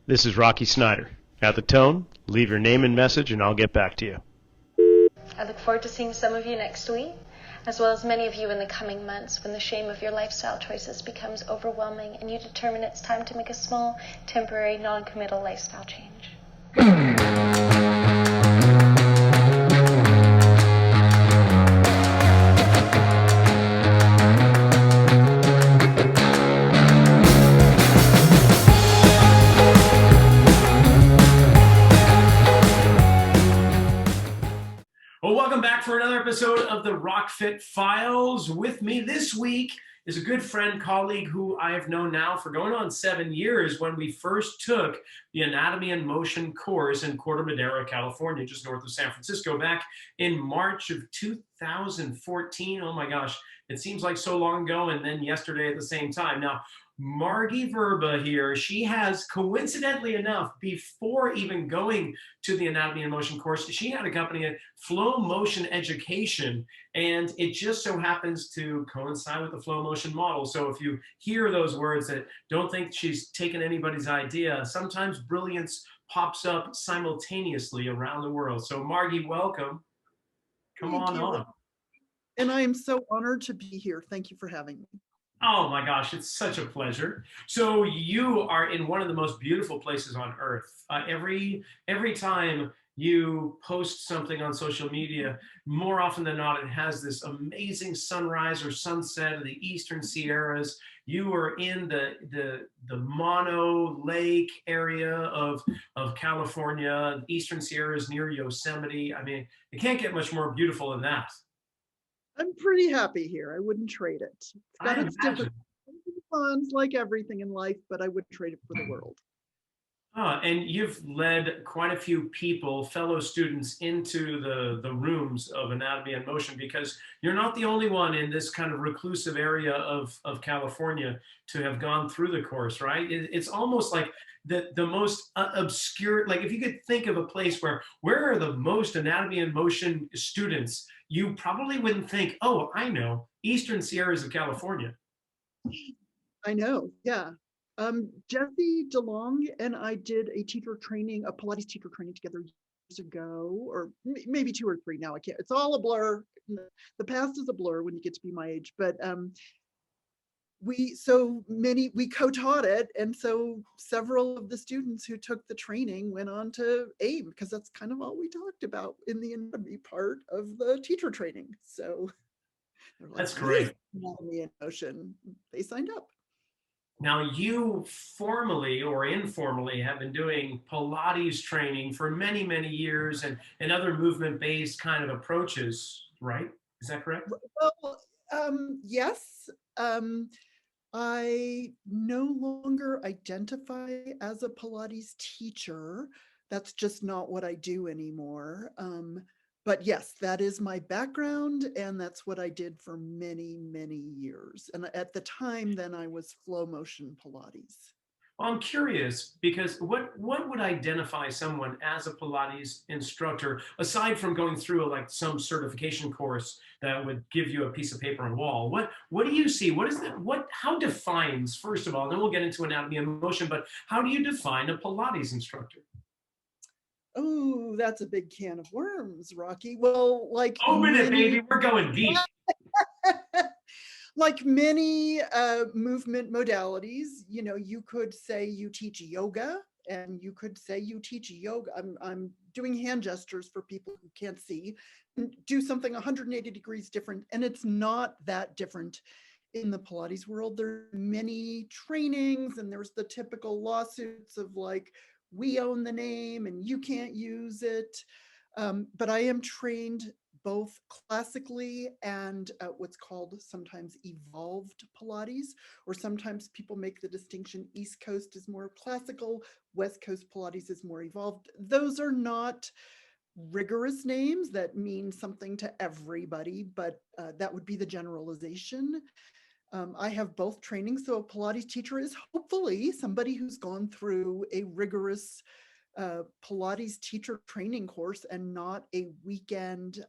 This is Rocky Snyder. At the tone, leave your name and message and I'll get back to you. I look forward to seeing some of you next week, as well as many of you in the coming months when the shame of your lifestyle choices becomes overwhelming and you determine it's time to make a small, temporary, non-committal lifestyle change. Well, welcome back for another episode of the RockFit Files. With me this week is a good friend, colleague who I have known now for going on 7 years when we first took the Anatomy and Motion course in Corte Madera, California, just north of San Francisco, back in March of 2014. Oh my gosh, it seems like so long ago, and then yesterday at the same time. Now, Margy Verba here, she has, coincidentally enough, before even going to the Anatomy and Motion course, she had a company at Flow Motion Education, and it just so happens to coincide with the Flow Motion model. So if you hear those words, that don't think she's taken anybody's idea. Sometimes brilliance pops up simultaneously around the world. So Margy, welcome. Come Thank on you. on. And I am so honored to be here. Thank you for having me. Oh my gosh, it's such a pleasure. So you are in one of the most beautiful places on earth. Every time you post something on social media, more often than not, it has this amazing sunrise or sunset of the Eastern Sierras. You are in the Mono Lake area of California, Eastern Sierras near Yosemite. I mean, it can't get much more beautiful than that. I'm pretty happy here. I wouldn't trade it. It's got I its different cons, like everything in life, but I wouldn't trade it for the world. And you've led quite a few people, fellow students, into the rooms of Anatomy and Motion, because you're not the only one in this kind of reclusive area of California to have gone through the course, right? It's almost like the most obscure, like if you could think of a place where are the most Anatomy and Motion students, you probably wouldn't think, oh, I know, Eastern Sierras of California. I know, yeah. Jesse DeLong and I did a Pilates teacher training together years ago, or maybe 2 or 3 now. I can't, it's all a blur. The past is a blur when you get to be my age, but we co-taught it, and so several of the students who took the training went on to AIM, because that's kind of all we talked about in the anatomy part of the teacher training. So like, That's great. Anatomy and Motion, they signed up. Now, you formally or informally have been doing Pilates training for many, many years, and other movement-based kind of approaches, right? Is that correct? Well, yes. I no longer identify as a Pilates teacher. That's just not what I do anymore. But yes, that is my background, and that's what I did for many, many years. And at the time, then I was Flow Motion Pilates. Well, I'm curious, because what would identify someone as a Pilates instructor, aside from going through some certification course that would give you a piece of paper and wall? What do you see? What is that? How defines, first of all, and then we'll get into Anatomy and Motion, but how do you define a Pilates instructor? Oh, that's a big can of worms, Rocky. Well, Open it, baby. We're going deep. Like many movement modalities, you could say you teach yoga, and you could say you teach yoga. I'm doing hand gestures for people who can't see. Do something 180 degrees different, and it's not that different in the Pilates world. There are many trainings, and there's the typical lawsuits of like, we own the name and you can't use it. But I am trained both classically and what's called sometimes evolved Pilates, or sometimes people make the distinction, East Coast is more classical, West Coast Pilates is more evolved. Those are not rigorous names that mean something to everybody, but that would be the generalization. I have both trainings, so a Pilates teacher is hopefully somebody who's gone through a rigorous Pilates teacher training course, and not a weekend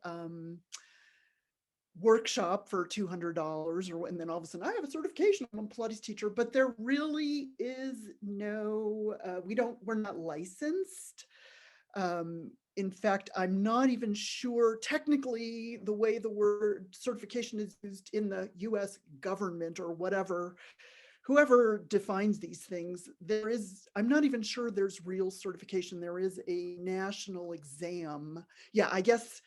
workshop for $200, and then all of a sudden I have a certification, I'm a Pilates teacher, but there really is no, we're not licensed. In fact, I'm not even sure technically the way the word certification is used in the US government or whatever, whoever defines these things, I'm not even sure there's real certification. There is a national exam. Yeah, I guess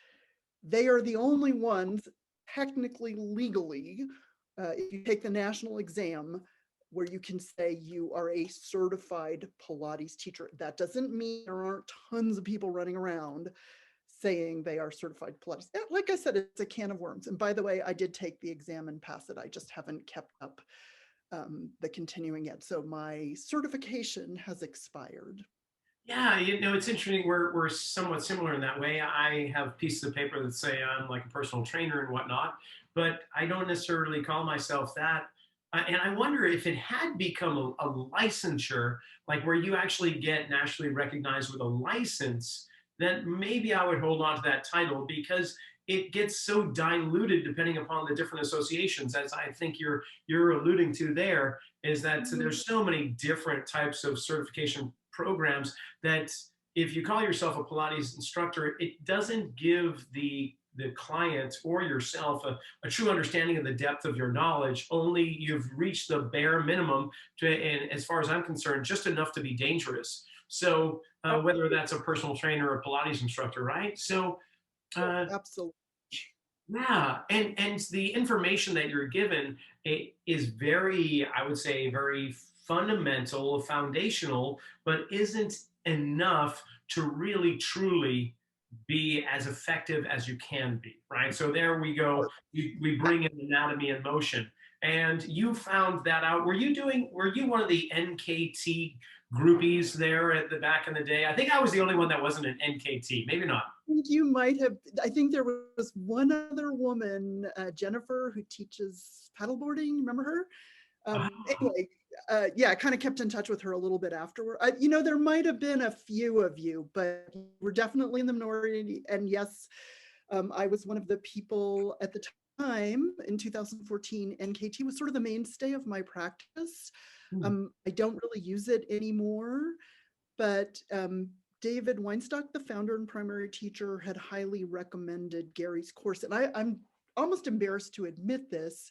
they are the only ones technically, legally, if you take the national exam, where you can say you are a certified Pilates teacher. That doesn't mean there aren't tons of people running around saying they are certified Pilates. Like I said, it's a can of worms. And by the way, I did take the exam and pass it. I just haven't kept up the continuing yet. So my certification has expired. Yeah, it's interesting. We're somewhat similar in that way. I have pieces of paper that say I'm like a personal trainer and whatnot, but I don't necessarily call myself that. And I wonder if it had become a licensure, like where you actually get nationally recognized with a license, then maybe I would hold on to that title, because it gets so diluted depending upon the different associations, as I think you're alluding to there, is that there's so many different types of certification programs that if you call yourself a Pilates instructor, it doesn't give the client or yourself a true understanding of the depth of your knowledge. Only you've reached the bare minimum and as far as I'm concerned, just enough to be dangerous. So whether that's a personal trainer or a Pilates instructor, right? So Absolutely. yeah, and the information that you're given is very, I would say, very fundamental, foundational, but isn't enough to really truly be as effective as you can be, right? So there we go. We bring in anatomy and motion, and you found that out. Were you one of the NKT groupies there at the back in the day? I think I was the only one that wasn't an NKT. Maybe not. You might have. I think there was one other woman, Jennifer, who teaches paddleboarding. Remember her? Anyway, yeah, I kind of kept in touch with her a little bit afterward. There might have been a few of you, but we're definitely in the minority. And yes, I was one of the people at the time in 2014. NKT was sort of the mainstay of my practice. I don't really use it anymore, but David Weinstock, the founder and primary teacher, had highly recommended Gary's course. And I'm almost embarrassed to admit this,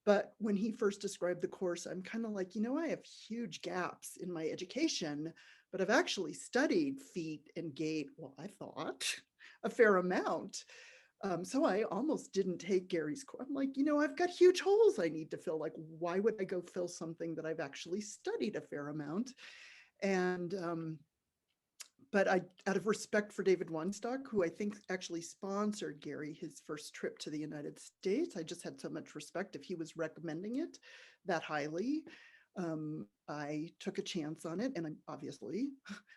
but when he first described the course, I'm kind of like, I have huge gaps in my education, but I've actually studied feet and gait, well, I thought, a fair amount. So I almost didn't take Gary's course. I'm like, I've got huge holes I need to fill. Like, why would I go fill something that I've actually studied a fair amount? And but out of respect for David Weinstock, who I think actually sponsored Gary his first trip to the United States, I just had so much respect if he was recommending it that highly. I took a chance on it, and I'm obviously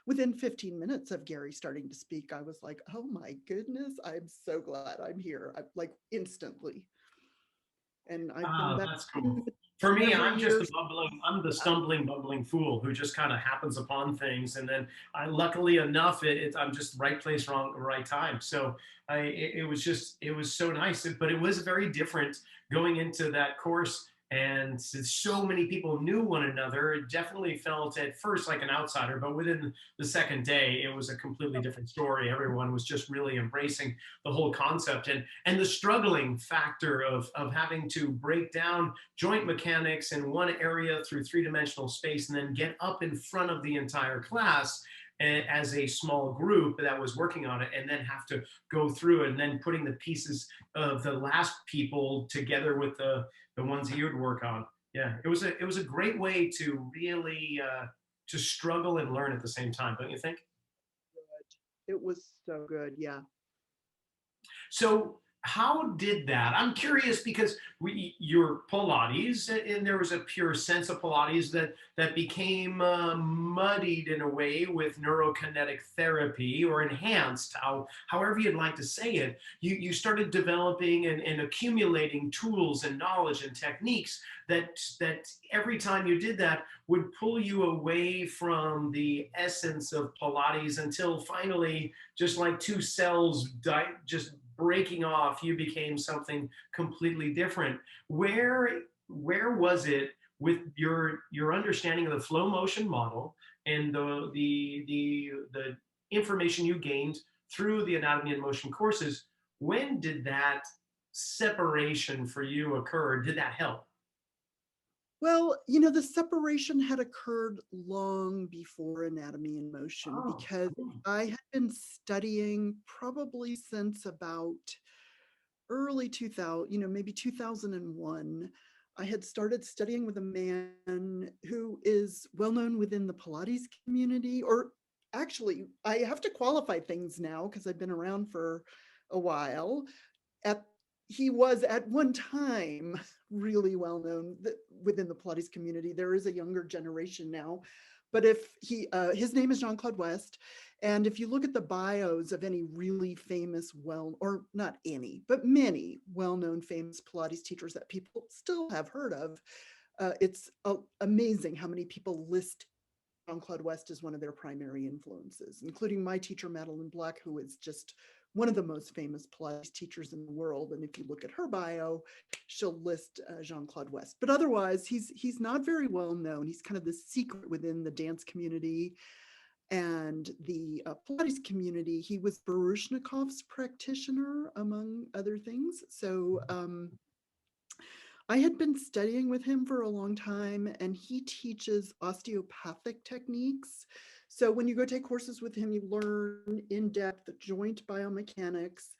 within 15 minutes of Gary starting to speak, I was like, oh my goodness, I'm so glad I'm here. I'm like instantly. And I've been back. That's cool. For me, year. I'm the stumbling, bumbling fool who just kind of happens upon things, and then luckily enough, I'm just right place, right time. So it was so nice, but it was very different going into that course. And since so many people knew one another, it definitely felt at first like an outsider, but within the second day, it was a completely different story. Everyone was just really embracing the whole concept, and the struggling factor of having to break down joint mechanics in one area through three-dimensional space and then get up in front of the entire class as a small group that was working on it, and then have to go through it, and then putting the pieces of the last people together with the ones that you would work on. Yeah, it was a great way to really to struggle and learn at the same time, don't you think? It was so good, yeah. So how did that? I'm curious because you're Pilates, and there was a pure sense of Pilates that became muddied in a way with neurokinetic therapy, or enhanced, however you'd like to say it. You started developing and accumulating tools and knowledge and techniques that every time you did that would pull you away from the essence of Pilates, until finally, just like two cells just breaking off, you became something completely different. Where was it with your understanding of the flow motion model and the information you gained through the anatomy and motion courses? When did that separation for you occur? Did that help? Well, the separation had occurred long before anatomy in motion Oh, because cool. I had been studying probably since about early 2000, maybe 2001. I had started studying with a man who is well known within the Pilates community, or actually, I have to qualify things now because I've been around for a while. At He was at one time really well known within the Pilates community. There is a younger generation now, but if his name is Jean-Claude West, and if you look at the bios of any really famous, or not any, but many well-known famous Pilates teachers that people still have heard of, it's amazing how many people list Jean-Claude West is one of their primary influences, including my teacher, Madeline Black, who is just one of the most famous Pilates teachers in the world. And if you look at her bio, she'll list Jean-Claude West. But otherwise, he's not very well known. He's kind of the secret within the dance community and the Pilates community. He was Baryshnikov's practitioner, among other things. So I had been studying with him for a long time, and he teaches osteopathic techniques. So when you go take courses with him, you learn in-depth joint biomechanics,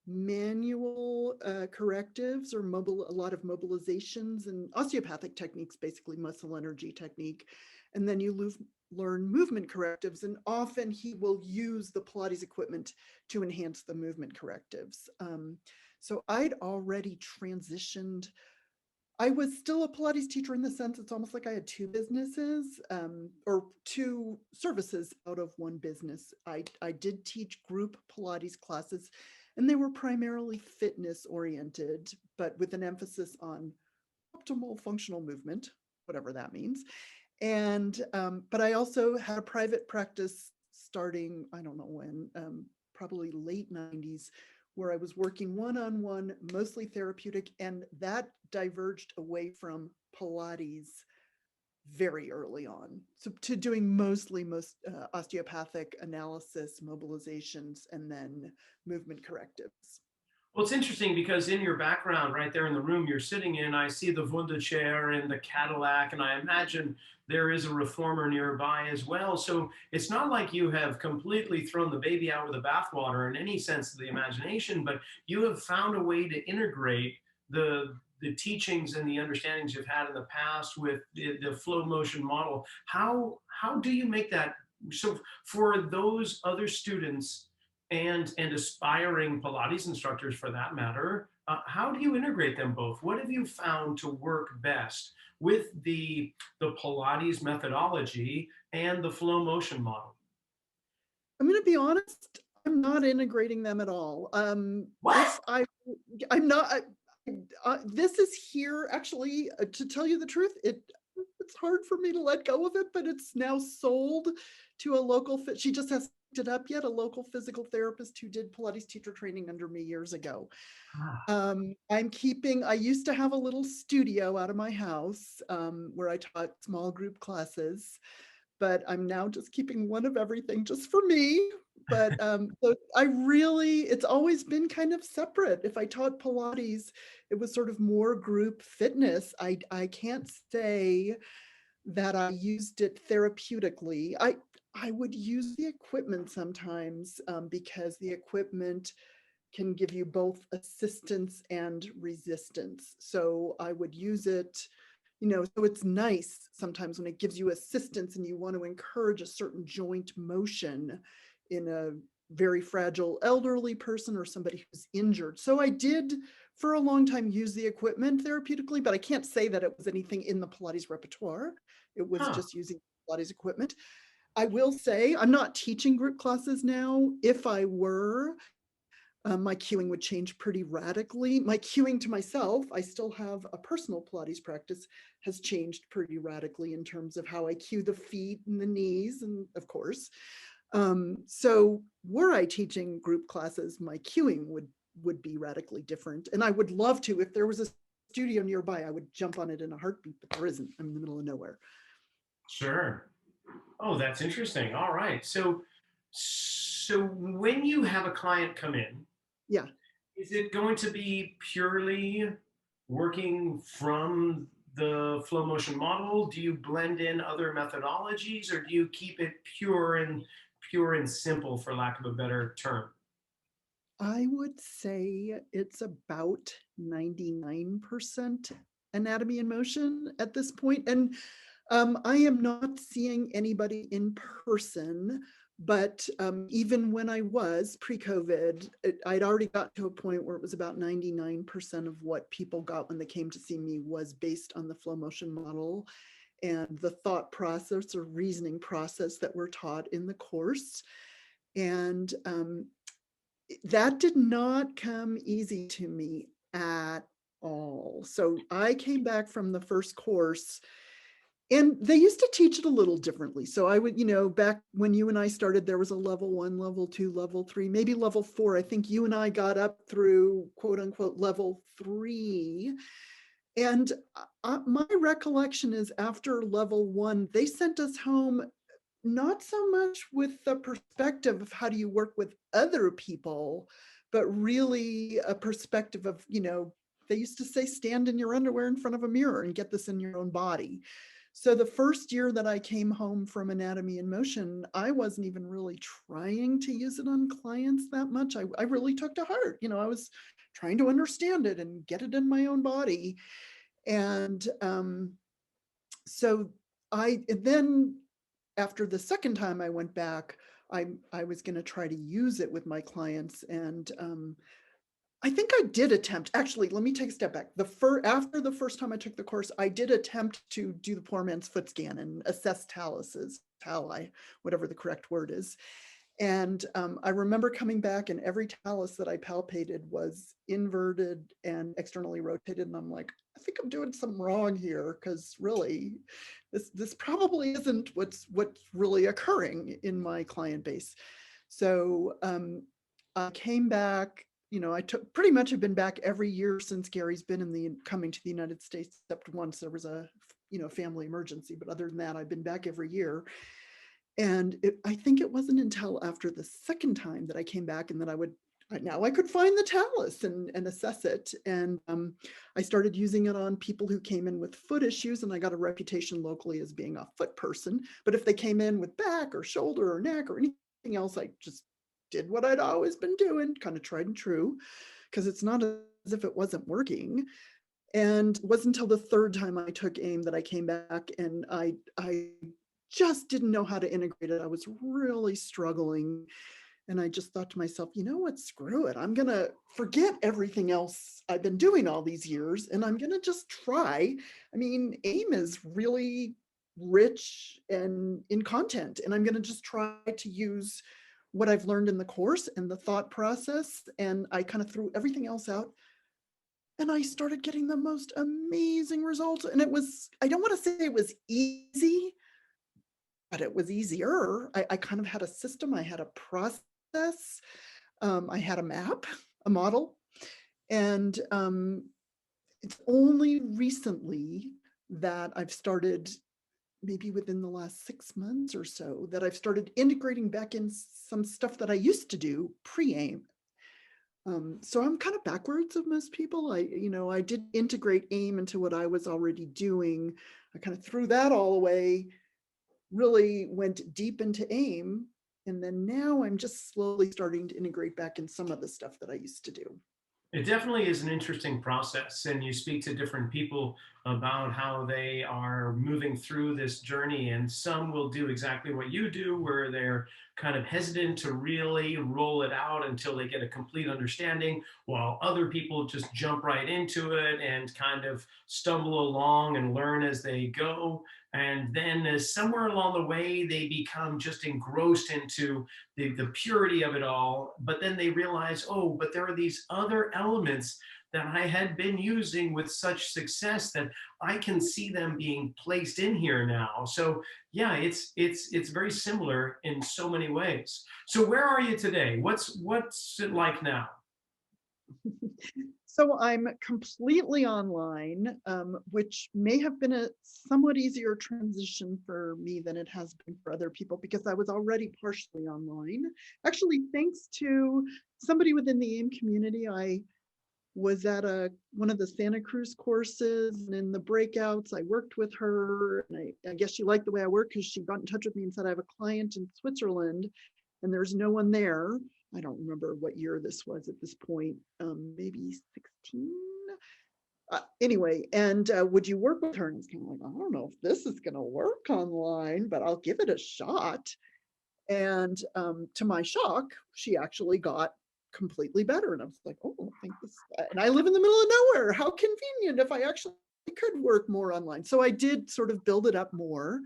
manual correctives, or a lot of mobilizations, and osteopathic techniques, basically muscle energy technique. And then you learn movement correctives, and often he will use the Pilates equipment to enhance the movement correctives. So I'd already transitioned. I was still a Pilates teacher in the sense it's almost like I had two businesses, or two services out of one business. I did teach group Pilates classes, and they were primarily fitness oriented, but with an emphasis on optimal functional movement, whatever that means. And but I also had a private practice starting, I don't know when, probably late 90s, where I was working one-on-one, mostly therapeutic, and that diverged away from Pilates very early on. So to doing mostly osteopathic analysis, mobilizations, and then movement correctives. Well, it's interesting because in your background, right there in the room you're sitting in, I see the Wunda chair and the Cadillac, and I imagine there is a reformer nearby as well. So it's not like you have completely thrown the baby out with the bathwater in any sense of the imagination, but you have found a way to integrate the teachings and the understandings you've had in the past with the flow motion model. How do you make that so for those other students and aspiring Pilates instructors for that matter, how do you integrate them both? What have you found to work best with the Pilates methodology and the flow motion model? I'm going to be honest, I'm not integrating them at all. What? I'm not, this is here actually, to tell you the truth, it's hard for me to let go of it, but it's now sold to a local she just hasn't picked it up yet, a local physical therapist who did Pilates teacher training under me years ago. Ah. I used to have a little studio out of my house, where I taught small group classes, but I'm now just keeping one of everything just for me. But so it's always been kind of separate. If I taught Pilates, it was sort of more group fitness. I can't say that I used it therapeutically. I would use the equipment sometimes, because the equipment can give you both assistance and resistance. So I would use it, so it's nice sometimes when it gives you assistance and you want to encourage a certain joint motion in a very fragile elderly person or somebody who's injured. So I did for a long time use the equipment therapeutically, but I can't say that it was anything in the Pilates repertoire. It was Huh. just using Pilates equipment. I will say I'm not teaching group classes now. If I were, my cueing would change pretty radically. My cueing to myself, I still have a personal Pilates practice, has changed pretty radically in terms of how I cue the feet and the knees, and of course. So were I teaching group classes, my cueing would would be radically different. And I would love to, if there was a studio nearby, I would jump on it in a heartbeat, but there isn't. I'm in the middle of nowhere. Sure. Oh, that's interesting. All right. So when you have a client come in, Yeah. is it going to be purely working from the flow motion model? Do you blend in other methodologies, or do you keep it pure and simple, for lack of a better term? I would say it's about 99% anatomy in motion at this point. And I am not seeing anybody in person, but even when I was pre-COVID, I'd already got to a point where it was about 99% of what people got when they came to see me was based on the flow motion model and the thought process or reasoning process that we're taught in the course. And that did not come easy to me at all. So I came back from the first course, and they used to teach it a little differently. So I would, back when you and I started, there was a level 1, level 2, level 3, maybe level 4. I think you and I got up through quote unquote level 3. And my recollection is after level 1, they sent us home not so much with the perspective of how do you work with other people, but really a perspective of, they used to say, stand in your underwear in front of a mirror and get this in your own body. So the first year that I came home from Anatomy in Motion, I wasn't even really trying to use it on clients that much. I really took to heart, I was trying to understand it and get it in my own body. And so then after the second time I went back, I was going to try to use it with my clients. And I think I did attempt, actually, let me take a step back. After the first time I took the course, I did attempt to do the poor man's foot scan and assess talluses, whatever the correct word is. And I remember coming back, and every talus that I palpated was inverted and externally rotated. And I'm like, I think I'm doing something wrong here, because really, this probably isn't what's really occurring in my client base. So I came back. I pretty much have been back every year since Gary's been coming to the United States, except once there was a family emergency. But other than that, I've been back every year. And I think it wasn't until after the second time that I came back and that I could find the talus and assess it. And I started using it on people who came in with foot issues, and I got a reputation locally as being a foot person. But if they came in with back or shoulder or neck or anything else, I just did what I'd always been doing, kind of tried and true, because it's not as if it wasn't working. And it wasn't until the third time I took AIM that I came back, and I just didn't know how to integrate it. I was really struggling. And I just thought to myself, you know what, screw it. I'm going to forget everything else I've been doing all these years, and I'm going to just try. I mean, AIM is really rich and in content, and I'm going to just try to use what I've learned in the course and the thought process. And I kind of threw everything else out, and I started getting the most amazing results. And I don't want to say it was easy, but it was easier. I kind of had a system. I had a process. I had a map, a model. And it's only recently that I've started, maybe within the last 6 months or so, that I've started integrating back in some stuff that I used to do pre-AIM. So I'm kind of backwards of most people. I did integrate AIM into what I was already doing. I kind of threw that all away, really went deep into AIM, and then now I'm just slowly starting to integrate back in some of the stuff that I used to do. It definitely is an interesting process, and you speak to different people about how they are moving through this journey, and some will do exactly what you do, where they're kind of hesitant to really roll it out until they get a complete understanding, while other people just jump right into it and kind of stumble along and learn as they go. And then somewhere along the way, they become just engrossed into the purity of it all. But then they realize, oh, but there are these other elements that I had been using with such success that I can see them being placed in here now. So yeah, it's very similar in so many ways. So where are you today? What's it like now? So I'm completely online, which may have been a somewhat easier transition for me than it has been for other people because I was already partially online. Actually, thanks to somebody within the AIM community, I was at one of the Santa Cruz courses, and in the breakouts, I worked with her. And I guess she liked the way I work because she got in touch with me and said, I have a client in Switzerland and there's no one there. I don't remember what year this was at this point, maybe 16. Anyway, and would you work with her? And it's kind of like, I don't know if this is going to work online, but I'll give it a shot. And to my shock, she actually got completely better. And I was like, oh, I think this, and I live in the middle of nowhere. How convenient if I actually could work more online. So I did sort of build it up more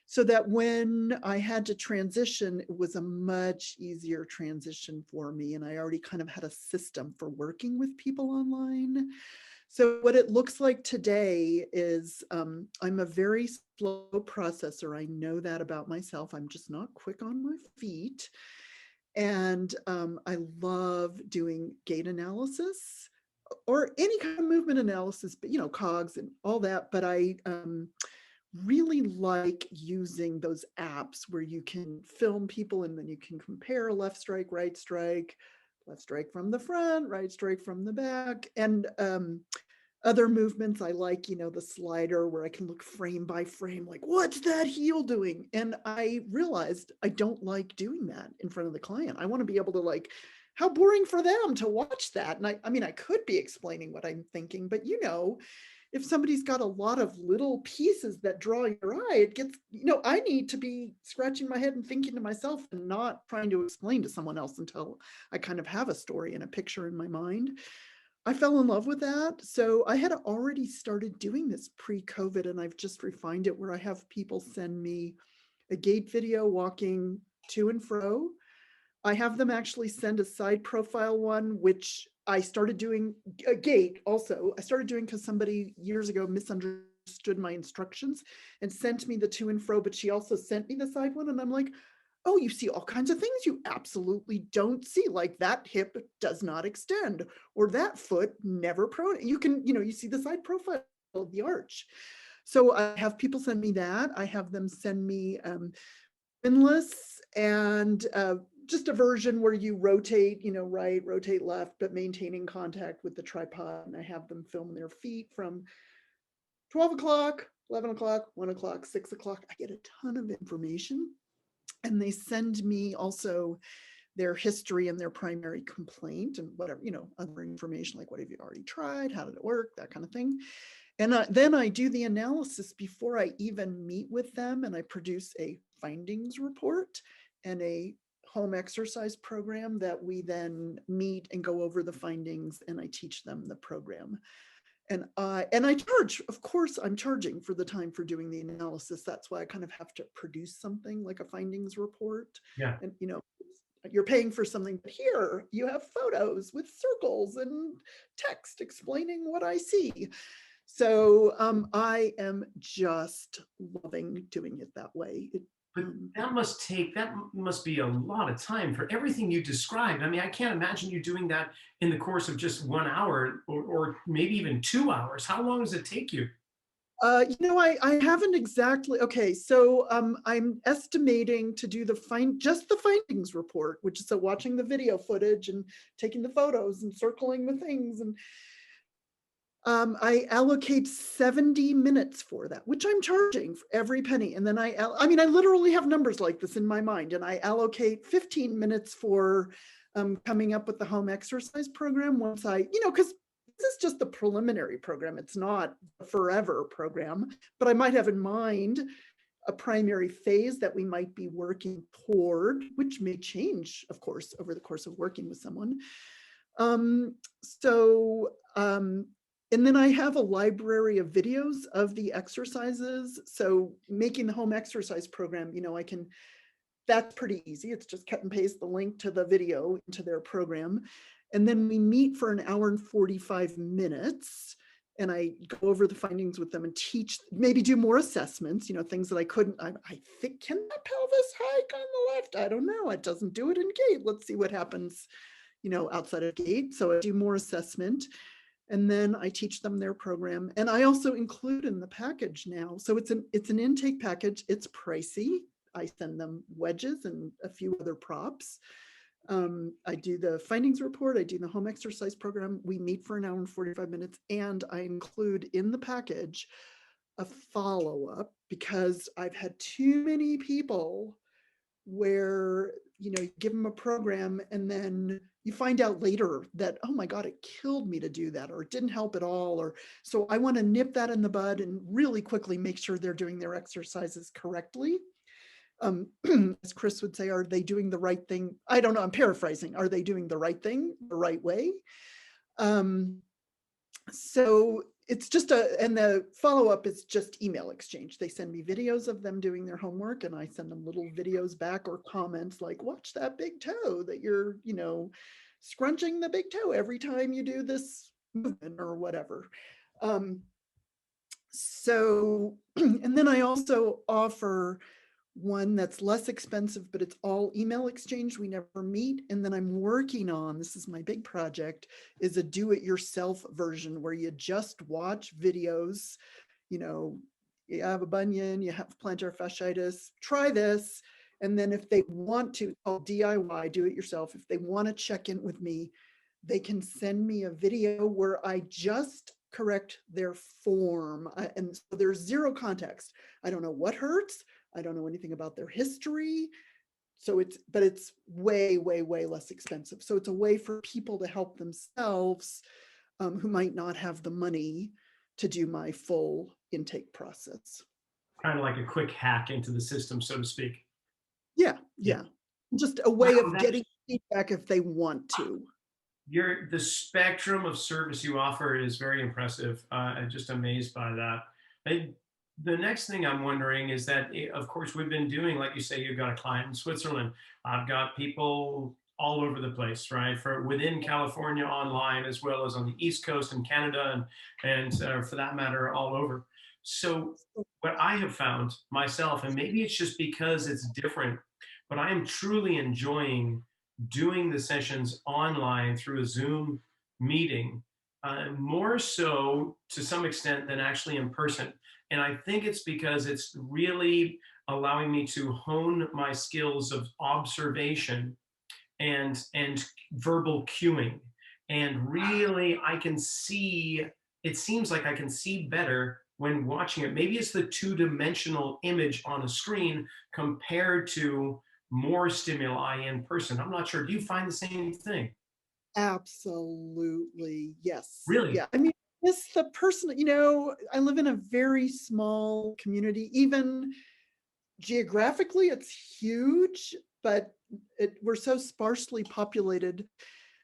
so that when I had to transition, it was a much easier transition for me. And I already kind of had a system for working with people online. So what it looks like today is I'm a very slow processor. I know that about myself. I'm just not quick on my feet. And I love doing gait analysis or any kind of movement analysis, but cogs and all that. But I really like using those apps where you can film people and then you can compare left strike, left strike from the front, right strike from the back. And other movements I like, the slider where I can look frame by frame, like what's that heel doing? And I realized I don't like doing that in front of the client. I want to be able to like, how boring for them to watch that. And I mean, I could be explaining what I'm thinking, but if somebody's got a lot of little pieces that draw your eye, it gets, I need to be scratching my head and thinking to myself and not trying to explain to someone else until I kind of have a story and a picture in my mind. I fell in love with that. So I had already started doing this pre-COVID, and I've just refined it where I have people send me a gait video walking to and fro. I have them actually send a side profile one, which I started doing a gait also. I started doing because somebody years ago misunderstood my instructions and sent me the to and fro, but she also sent me the side one. And I'm like, oh, you see all kinds of things you absolutely don't see, like that hip does not extend, or that foot never pronate. You can, you see the side profile of the arch. So I have people send me that. I have them send me pinless and just a version where you rotate, right, rotate left, but maintaining contact with the tripod. And I have them film their feet from 12 o'clock, 11 o'clock, 1 o'clock, 6 o'clock. I get a ton of information. And they send me also their history and their primary complaint and whatever, other information like what have you already tried, how did it work, that kind of thing. And then I do the analysis before I even meet with them, and I produce a findings report and a home exercise program that we then meet and go over the findings, and I teach them the program. And I charge, of course, I'm charging for the time for doing the analysis. That's why I kind of have to produce something like a findings report. Yeah. And, you're paying for something, but here you have photos with circles and text explaining what I see. So I am just loving doing it that way. But that must be a lot of time for everything you described. I mean, I can't imagine you doing that in the course of just 1 hour or maybe even 2 hours. How long does it take you? I haven't exactly. Okay, so I'm estimating to do just the findings report, which is so watching the video footage and taking the photos and circling the things, and I allocate 70 minutes for that, which I'm charging for every penny. And then I literally have numbers like this in my mind, and I allocate 15 minutes for coming up with the home exercise program once because this is just the preliminary program. It's not a forever program, but I might have in mind a primary phase that we might be working toward, which may change, of course, over the course of working with someone. And then I have a library of videos of the exercises. So making the home exercise program, that's pretty easy. It's just cut and paste the link to the video into their program. And then we meet for an hour and 45 minutes. And I go over the findings with them and teach, maybe do more assessments, things that I couldn't, I think, can that pelvis hike on the left? I don't know. It doesn't do it in gait. Let's see what happens, outside of Gait. So I do more assessment. And then I teach them their program. And I also include in the package now. So it's an intake package. It's pricey. I send them wedges and a few other props. I do the findings report. I do the home exercise program. We meet for an hour and 45 minutes. And I include in the package a follow-up, because I've had too many people where you give them a program and then you find out later that, oh my God, it killed me to do that, or it didn't help at all. Or so I want to nip that in the bud and really quickly make sure they're doing their exercises correctly. As Chris would say, are they doing the right thing? I don't know, I'm paraphrasing. Are they doing the right thing the right way? So it's just and the follow-up is just email exchange. They send me videos of them doing their homework, and I send them little videos back or comments like, watch that big toe that you're, scrunching the big toe every time you do this movement or whatever. So, and then I also offer one that's less expensive, but it's all email exchange. We never meet. And then I'm working on, this is my big project, is a do-it-yourself version where you just watch videos. You have a bunion, you have plantar fasciitis, try this. And then if they want to, called DIY, do it yourself, if they want to check in with me, they can send me a video where I just correct their form. And so there's zero context. I don't know what hurts. I don't know anything about their history. So but it's way, way, way less expensive. So it's a way for people to help themselves who might not have the money to do my full intake process. Kind of like a quick hack into the system, so to speak. Yeah. Just a way Wow, of getting feedback if they want to. The spectrum of service you offer is very impressive. I'm just amazed by that. The next thing I'm wondering is that, of course, we've been doing, like you say, you've got a client in Switzerland. I've got people all over the place, right? For within California online, as well as on the East Coast in Canada, and for that matter, all over. So what I have found myself, and maybe it's just because it's different, but I am truly enjoying doing the sessions online through a Zoom meeting, more so to some extent than actually in person. And I think it's because it's really allowing me to hone my skills of observation and verbal cueing. And really, I can see, it seems like I can see better when watching it. Maybe it's the two-dimensional image on a screen compared to more stimuli in person. I'm not sure. Do you find the same thing? Absolutely. Yes. Really? Yeah. I mean, it's the person, I live in a very small community. Even geographically, it's huge, but we're so sparsely populated.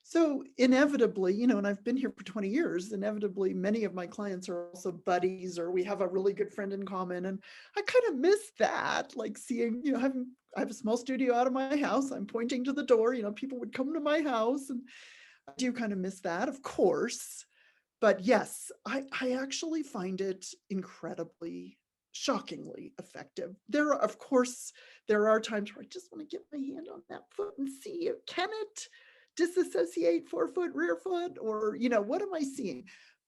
So inevitably, and I've been here for 20 years, inevitably, many of my clients are also buddies, or we have a really good friend in common. And I kind of miss that, like seeing, I have a small studio out of my house. I'm pointing to the door, people would come to my house, and I do kind of miss that, of course. But yes, I actually find it incredibly, shockingly effective. Of course, there are times where I just want to get my hand on that foot and see, can it disassociate forefoot, rear foot, or, what am I seeing?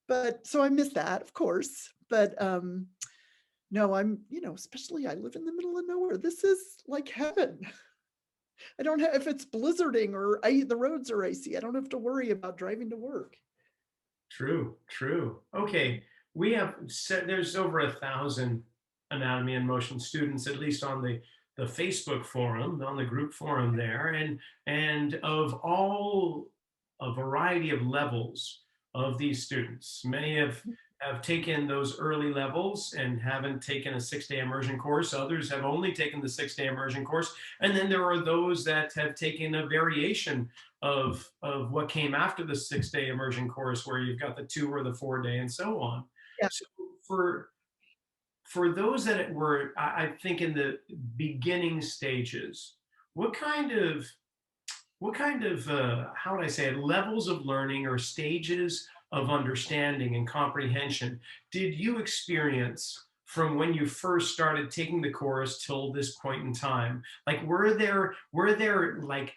But so I miss that, of course. But no, I'm, especially I live in the middle of nowhere. This is like heaven. I don't have, if it's blizzarding or the roads are icy, I don't have to worry about driving to work. True, true. Okay, we have there's over 1,000 anatomy and motion students, at least on the Facebook forum, on the group forum there, and of all a variety of levels of these students. Many have taken those early levels and haven't taken a 6-day immersion course. Others have only taken the 6-day immersion course. And then there are those that have taken a variation of what came after the 6-day immersion course, where you've got the 2 or the 4-day and so on. Yeah. So for those that were, I think, in the beginning stages, what kind of how would I say it, levels of learning or stages of understanding and comprehension did you experience from when you first started taking the course till this point in time? Like, were there like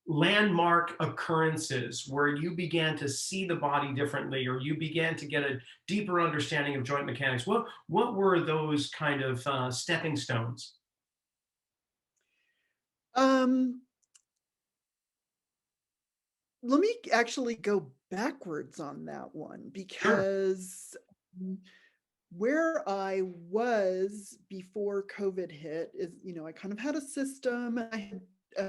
landmark occurrences where you began to see the body differently, or you began to get a deeper understanding of joint mechanics? What were those kind of stepping stones? Um, Let me actually go backwards on that one, Sure. because where I was before COVID hit is, I kind of had a system. I had,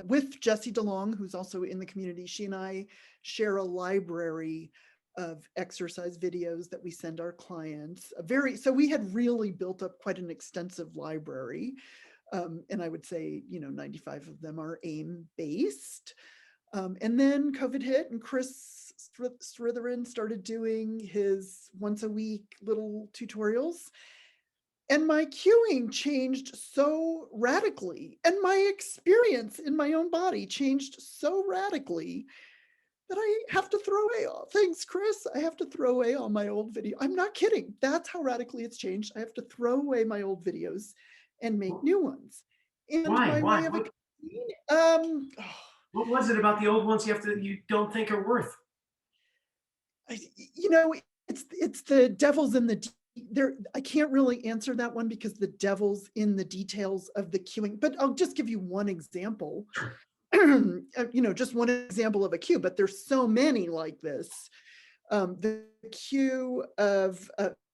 with Jessie DeLong, who's also in the community, she and I share a library of exercise videos that we send our clients. So we had really built up quite an extensive library. And I would say, 95 of them are AIM based. And then COVID hit, and Chris Sritheran started doing his once a week little tutorials. And my cueing changed so radically, and my experience in my own body changed so radically that I have to throw away all. Thanks, Chris. I have to throw away all my old video. I'm not kidding. That's how radically it's changed. I have to throw away my old videos and make new ones. And Why? my Why? way of What, explaining, what was it about the old ones you don't think are worth? I, you know, it's the devil's in the there. I can't really answer that one because the devil's in the details of the cueing. But I'll just give you one example. Sure. Just one example of a cue, but there's so many like this. The cue of,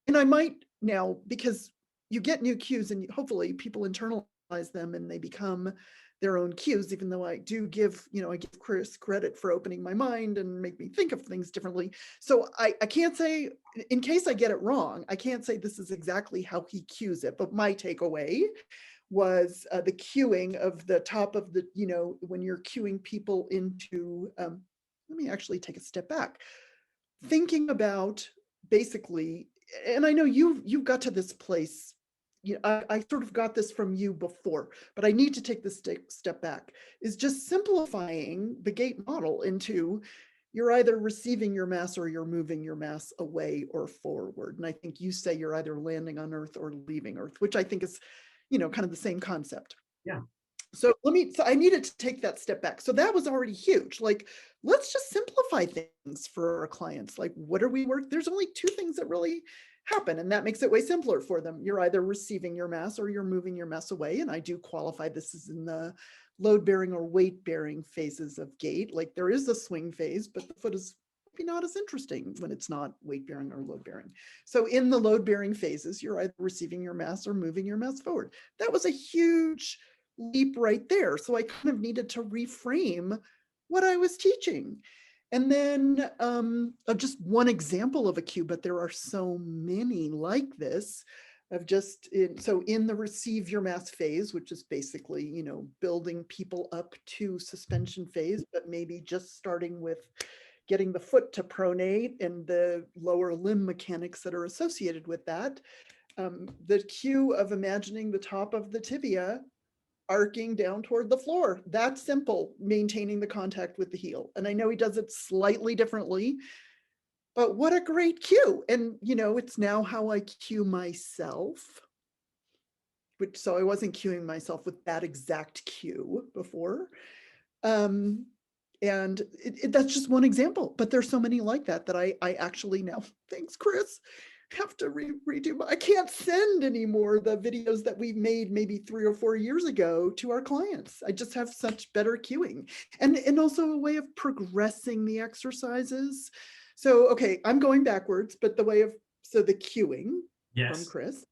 and I might now, because you get new cues and hopefully people internalize them and they become their own cues, even though I do give, I give Chris credit for opening my mind and make me think of things differently. So I can't say, in case I get it wrong, I can't say this is exactly how he cues it, but my takeaway was the cueing of the top of the, when you're cueing people into, let me actually take a step back. Thinking about basically, and I know you've got to this place, I sort of got this from you before, but I need to take this step back, is just simplifying the gait model into, you're either receiving your mass or you're moving your mass away or forward. And I think you say you're either landing on Earth or leaving Earth, which I think is, kind of the same concept. Yeah. So I needed to take that step back. So that was already huge. Like, let's just simplify things for our clients. Like, what are we work? There's only two things that really happen, and that makes it way simpler for them. You're either receiving your mass or you're moving your mass away. And I do qualify this as in the load bearing or weight bearing phases of gait. Like, there is a swing phase, but the foot is maybe not as interesting when it's not weight bearing or load bearing. So in the load bearing phases, you're either receiving your mass or moving your mass forward. That was a huge leap right there. So I kind of needed to reframe what I was teaching. And then just one example of a cue, but there are so many like this, of just in the receive your mass phase, which is basically, building people up to suspension phase, but maybe just starting with getting the foot to pronate and the lower limb mechanics that are associated with that. The cue of imagining the top of the tibia arcing down toward the floor. That's simple, maintaining the contact with the heel. And I know he does it slightly differently, but what a great cue. And, it's now how I cue myself, so I wasn't cueing myself with that exact cue before. And that's just one example, but there's so many like that I actually now, thanks, Chris, have to redo. I can't send anymore the videos that we made maybe 3 or 4 years ago to our clients. I just have such better cueing, and also a way of progressing the exercises. So, okay, I'm going backwards, but the cueing from Yes. Chris,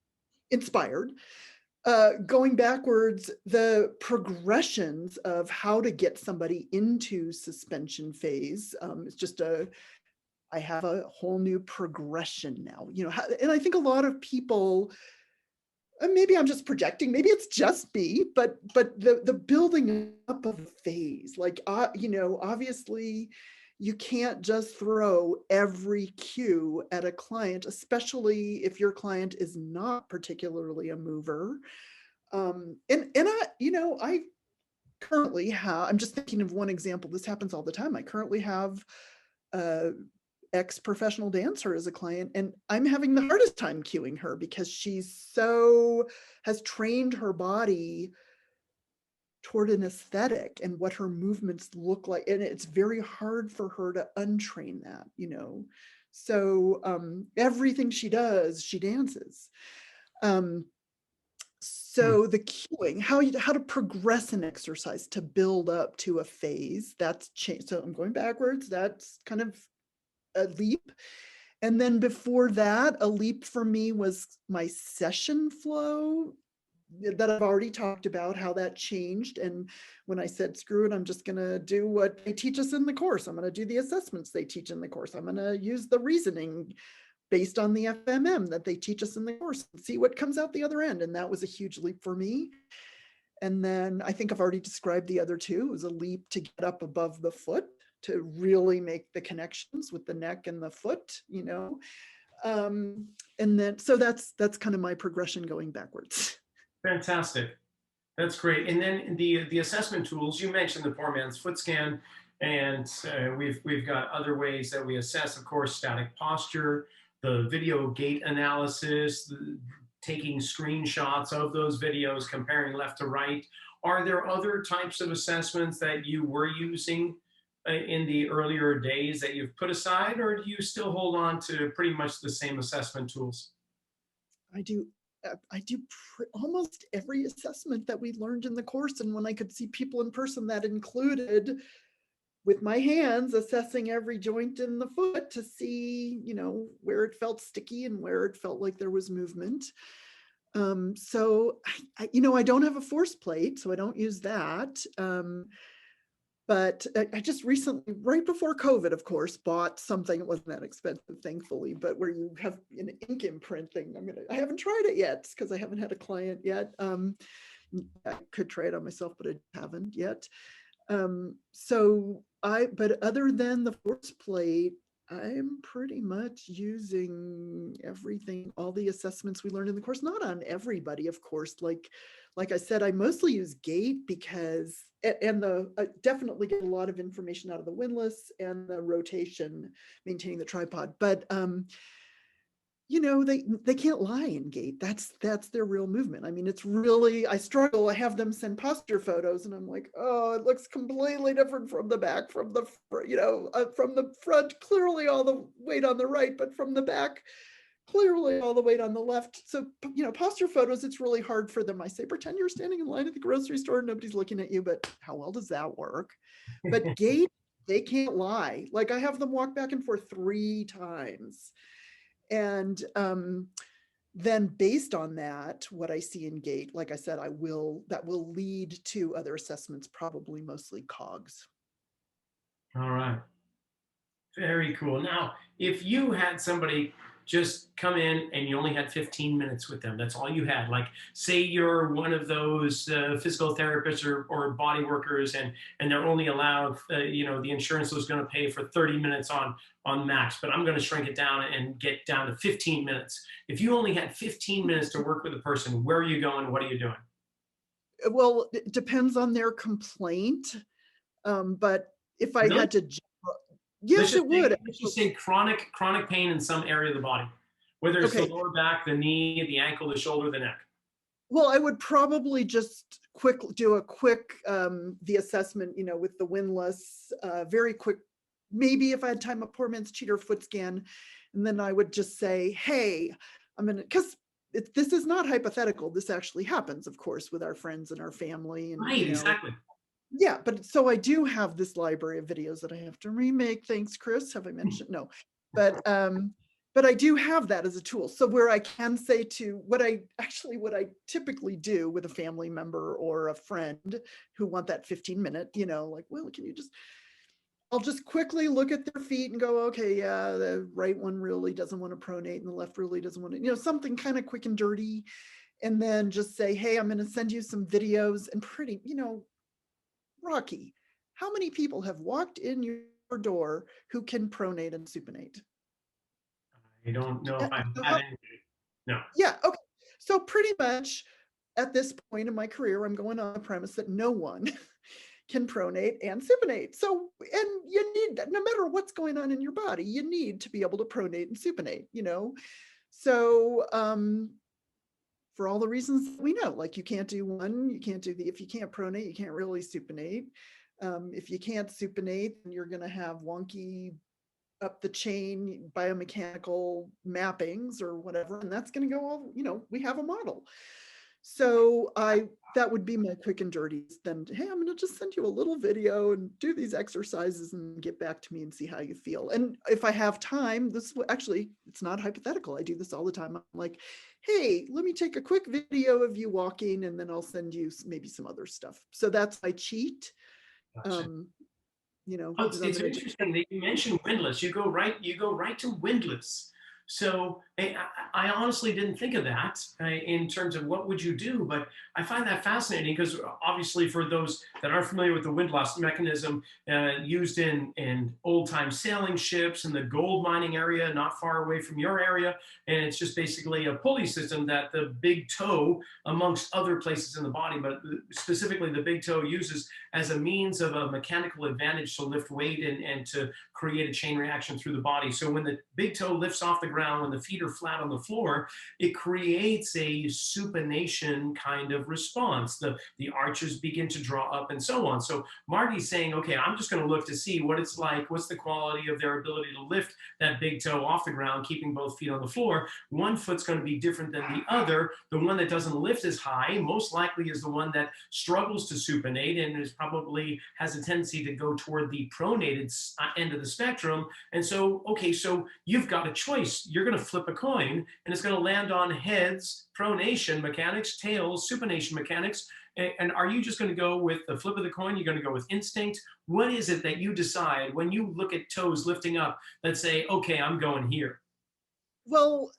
inspired. Going backwards, the progressions of how to get somebody into suspension phase. It's just I have a whole new progression now, and I think a lot of people, and maybe I'm just projecting, maybe it's just me, but the building up of a phase, like, obviously you can't just throw every cue at a client, especially if your client is not particularly a mover. I currently have, I'm just thinking of one example. This happens all the time. I currently have ex-professional dancer as a client, and I'm having the hardest time cueing her because she's has trained her body toward an aesthetic and what her movements look like. And it's very hard for her to untrain that, you know. So everything she does, she dances. So the cueing, how to progress an exercise to build up to a phase, that's changed. So I'm going backwards. That's kind of a leap. And then before that, a leap for me was my session flow that I've already talked about, how that changed. And when I said, screw it, I'm just going to do what they teach us in the course. I'm going to do the assessments they teach in the course. I'm going to use the reasoning based on the FMM that they teach us in the course and see what comes out the other end. And that was a huge leap for me. And then I think I've already described the other two. It was a leap to get up above the foot, to really make the connections with the neck and the foot, you know. And then, so that's kind of my progression going backwards. Fantastic. That's great. And then the assessment tools, you mentioned the poor man's foot scan, and we've got other ways that we assess, of course, static posture, the video gait analysis, taking screenshots of those videos, comparing left to right. Are there other types of assessments that you were using in the earlier days that you've put aside, or do you still hold on to pretty much the same assessment tools? I do almost every assessment that we learned in the course. And when I could see people in person, that included with my hands assessing every joint in the foot to see, you know, where it felt sticky and where it felt like there was movement. So you know, I don't have a force plate, so I don't use that. But I just recently, right before COVID, of course, bought something. It wasn't that expensive, thankfully, but where you have an ink imprint thing. I haven't tried it yet because I haven't had a client yet. I could try it on myself, but I haven't yet. But other than the force plate, I'm pretty much using everything, all the assessments we learned in the course, not on everybody, of course. Like I said, I mostly use Gait because, and definitely get a lot of information out of the windlass and the rotation, maintaining the tripod. But you know, they can't lie in Gait. That's their real movement. I mean, it's really, I struggle. I have them send posture photos and I'm like, oh, it looks completely different from the back, from the, you know, from the front, clearly all the weight on the right, but from the back, clearly all the weight on the left. So, you know, posture photos, it's really hard for them. I say, pretend you're standing in line at the grocery store and nobody's looking at you, but how well does that work? But Gait, they can't lie. Like I have them walk back and forth 3 times. And then based on that, what I see in Gait, like I said, that will lead to other assessments, probably mostly COGS. All right. Very cool. Now, if you had somebody just come in and you only had 15 minutes with them, that's all you had. Like, say you're one of those physical therapists or body workers, and they're only allowed, you know, the insurance was going to pay for 30 minutes on max, but I'm going to shrink it down and get down to 15 minutes. If you only had 15 minutes to work with a person, where are you going? What are you doing? Well, it depends on their complaint. But if I Really? had to, yes, it would. Let's just say chronic pain in some area of the body, whether it's the Okay. lower back, the knee, the ankle, the shoulder, the neck. Well, I would probably just do a quick the assessment, you know, with the windlass, very quick. Maybe if I had time, a poor man's cheater foot scan, and then I would just say, "Hey, I'm gonna," because this is not hypothetical. This actually happens, of course, with our friends and our family, and Right, you know, exactly. yeah. But so I do have this library of videos that I have to remake. Thanks, Chris. Have I mentioned? No, but I do have that as a tool. So where I can say to what I typically do with a family member or a friend who want that 15-minute, you know, like, well, I'll just quickly look at their feet and go, okay, yeah, the right one really doesn't want to pronate and the left really doesn't want to, you know, something kind of quick and dirty. And then just say, hey, I'm going to send you some videos. And pretty, you know, Rocky, how many people have walked in your door who can pronate and supinate? I don't know if I've had How, any. No. yeah, okay. So pretty much at this point in my career, I'm going on the premise that no one can pronate and supinate. So, and you need, no matter what's going on in your body, you need to be able to pronate and supinate, you know? So, for all the reasons that we know. Like you can't do one, you can't do the, if you can't pronate, you can't really supinate. If you can't supinate, then you're going to have wonky up the chain biomechanical mappings or whatever, and that's going to go all, you know, we have a model. So that would be my quick and dirty. Then, hey, I'm going to just send you a little video and do these exercises and get back to me and see how you feel. And if I have time, this actually, it's not hypothetical. I do this all the time. I'm like, hey, let me take a quick video of you walking, and then I'll send you maybe some other stuff. So that's my cheat. Gotcha. You know, Oh, it's interesting that you mentioned windlass. You go right to windlass. So I honestly didn't think of that in terms of what would you do, but I find that fascinating because obviously for those that aren't familiar with the windlass mechanism used in old time sailing ships in the gold mining area, not far away from your area, and it's just basically a pulley system that the big toe, amongst other places in the body, but specifically the big toe uses as a means of a mechanical advantage to lift weight and to create a chain reaction through the body. So when the big toe lifts off the ground, when the feet are flat on the floor, it creates a supination kind of response. The arches begin to draw up and so on. So Marty's saying, okay, I'm just going to look to see what it's like, what's the quality of their ability to lift that big toe off the ground, keeping both feet on the floor. One foot's going to be different than the other. The one that doesn't lift as high most likely is the one that struggles to supinate and is probably has a tendency to go toward the pronated end of the spectrum. And so, okay, so you've got a choice. You're going to flip a coin and it's going to land on heads, pronation mechanics, tails, supination mechanics. And are you just going to go with the flip of the coin? You're going to go with instinct? What is it that you decide when you look at toes lifting up that say, okay, I'm going here? Well,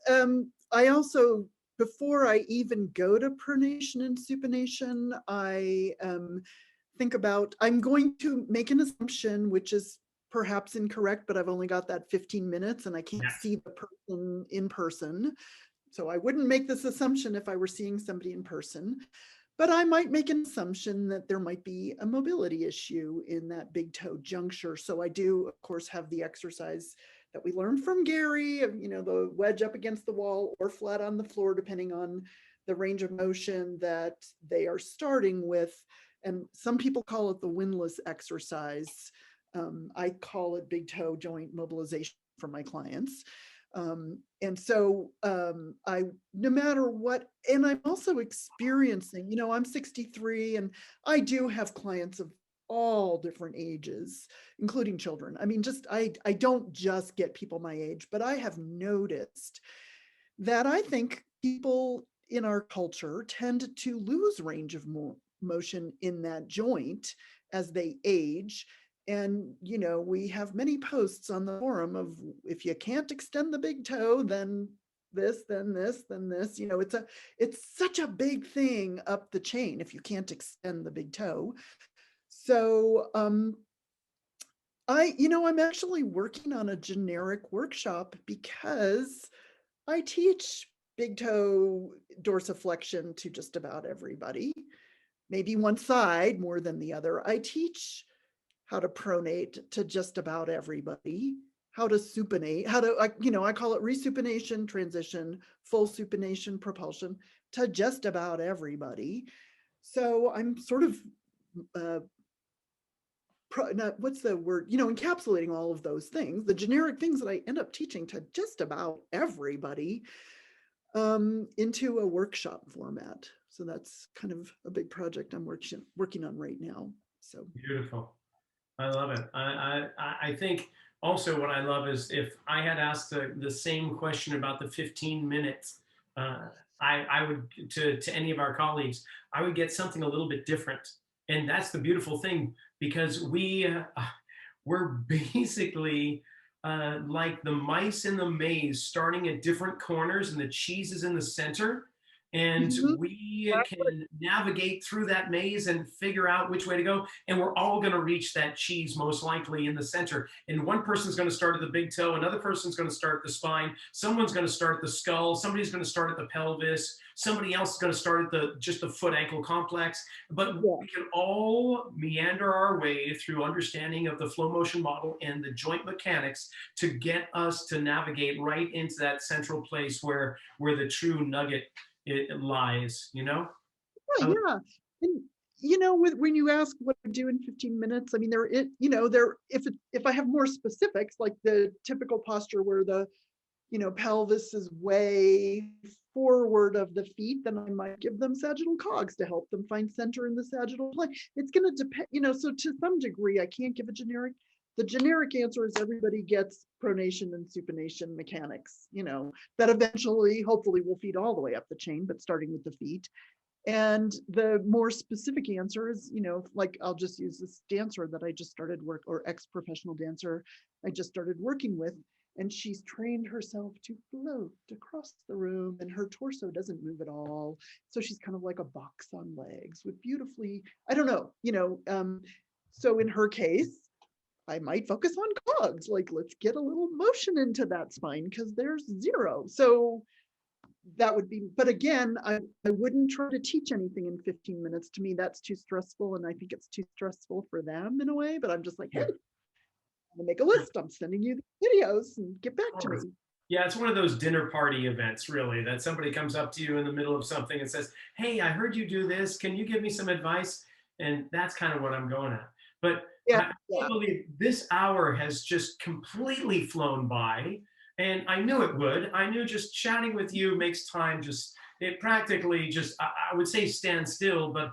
I also, before I even go to pronation and supination, I think about, I'm going to make an assumption, which is perhaps incorrect, but I've only got that 15 minutes and I can't see the person in person. So I wouldn't make this assumption if I were seeing somebody in person, but I might make an assumption that there might be a mobility issue in that big toe juncture. So I do, of course, have the exercise that we learned from Gary, you know, the wedge up against the wall or flat on the floor, depending on the range of motion that they are starting with. And some people call it the windlass exercise. I call it big toe joint mobilization for my clients. And so I, no matter what, and I'm also experiencing, you know, I'm 63 and I do have clients of all different ages, including children. I mean, just, I don't just get people my age, but I have noticed that I think people in our culture tend to lose range of motion in that joint as they age. And, you know, we have many posts on the forum of if you can't extend the big toe, then this, then this, then this, you know, it's such a big thing up the chain if you can't extend the big toe. So I'm actually working on a generic workshop because I teach big toe dorsiflexion to just about everybody, maybe one side more than the other. I teach how to pronate to just about everybody, how to supinate, how to, I call it resupination, transition, full supination, propulsion to just about everybody. So I'm sort of, what's the word, encapsulating all of those things, the generic things that I end up teaching to just about everybody into a workshop format. So that's kind of a big project I'm working on right now. So beautiful. I love it. I think also what I love is if I had asked the same question about the 15 minutes, I would, to any of our colleagues, I would get something a little bit different. And that's the beautiful thing, because we're basically like the mice in the maze, starting at different corners and the cheese is in the center. And we can navigate through that maze and figure out which way to go. And we're all going to reach that cheese most likely in the center. And one person's going to start at the big toe. Another person's going to start at the spine. Someone's going to start at the skull. Somebody's going to start at the pelvis. Somebody else is going to start at just the foot ankle complex. But we can all meander our way through understanding of the flow motion model and the joint mechanics to get us to navigate right into that central place where the true nugget it lies, you know? Yeah, yeah. And when you ask what I do in 15 minutes, I mean, if I have more specifics, like the typical posture where the pelvis is way forward of the feet, then I might give them sagittal cogs to help them find center in the sagittal plane. It's going to depend, so to some degree, I can't give the generic answer is everybody gets pronation and supination mechanics, that eventually, hopefully will feed all the way up the chain, but starting with the feet. And the more specific answer is, like I'll just use this dancer that I just started or ex-professional dancer I just started working with. And she's trained herself to float across the room and her torso doesn't move at all. So she's kind of like a box on legs with beautifully, I don't know, so in her case, I might focus on cogs, like let's get a little motion into that spine because there's zero. So that would be, but again, I wouldn't try to teach anything in 15 minutes. To me, that's too stressful. And I think it's too stressful for them in a way, but I'm just like, hey, I'm gonna make a list. I'm sending you the videos and get back to me. Yeah, it's one of those dinner party events, really, that somebody comes up to you in the middle of something and says, hey, I heard you do this. Can you give me some advice? And that's kind of what I'm going at. But I believe this hour has just completely flown by. And I knew it would. I knew just chatting with you makes time it practically just, I would say stand still, but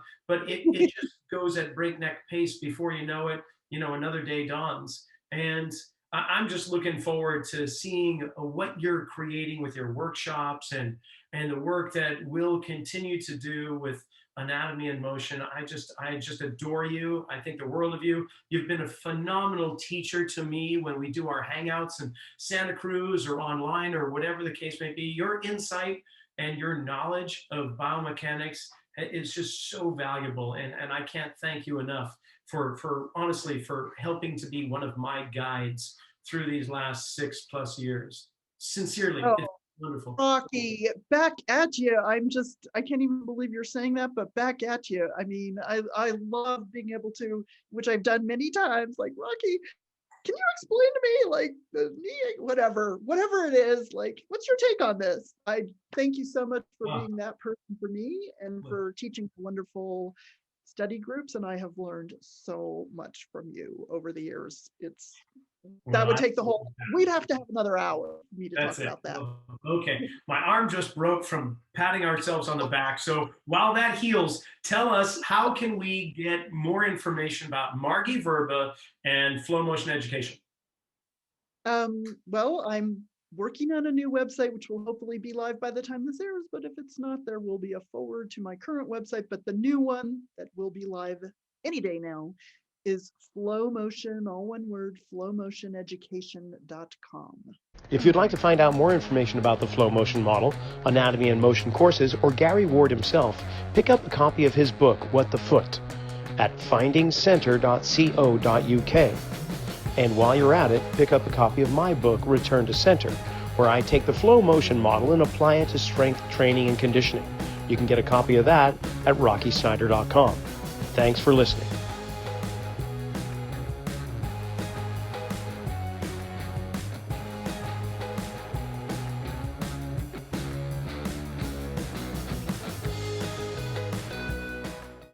it just goes at breakneck pace before you know it, another day dawns. And I'm just looking forward to seeing what you're creating with your workshops and the work that we'll continue to do with anatomy and motion. I just adore you. I think the world of you. You've been a phenomenal teacher to me when we do our hangouts in Santa Cruz or online or whatever the case may be. Your insight and your knowledge of biomechanics is just so valuable. And I can't thank you enough for honestly, for helping to be one of my guides through these last 6+ years. Sincerely, it's wonderful. Rocky, back at you. I can't even believe you're saying that, but back at you. I mean, I love being able to, which I've done many times, like, Rocky, can you explain to me, like, the knee, whatever it is, like, what's your take on this? I thank you so much for being that person for me and for teaching wonderful study groups. And I have learned so much from you over the years. That would take we'd have to have another hour for me to talk about that. Okay. My arm just broke from patting ourselves on the back. So while that heals, tell us, how can we get more information about Margy Verba and flow motion education? Well, I'm working on a new website, which will hopefully be live by the time this airs. But if it's not, there will be a forward to my current website. But the new one that will be live any day now is Flow Motion, all one word, flowmotioneducation.com. If you'd like to find out more information about the Flow Motion model, anatomy and motion courses, or Gary Ward himself, pick up a copy of his book, What the Foot, at findingcenter.co.uk. And while you're at it, pick up a copy of my book, Return to Center, where I take the Flow Motion model and apply it to strength training and conditioning. You can get a copy of that at rockysnyder.com. Thanks for listening.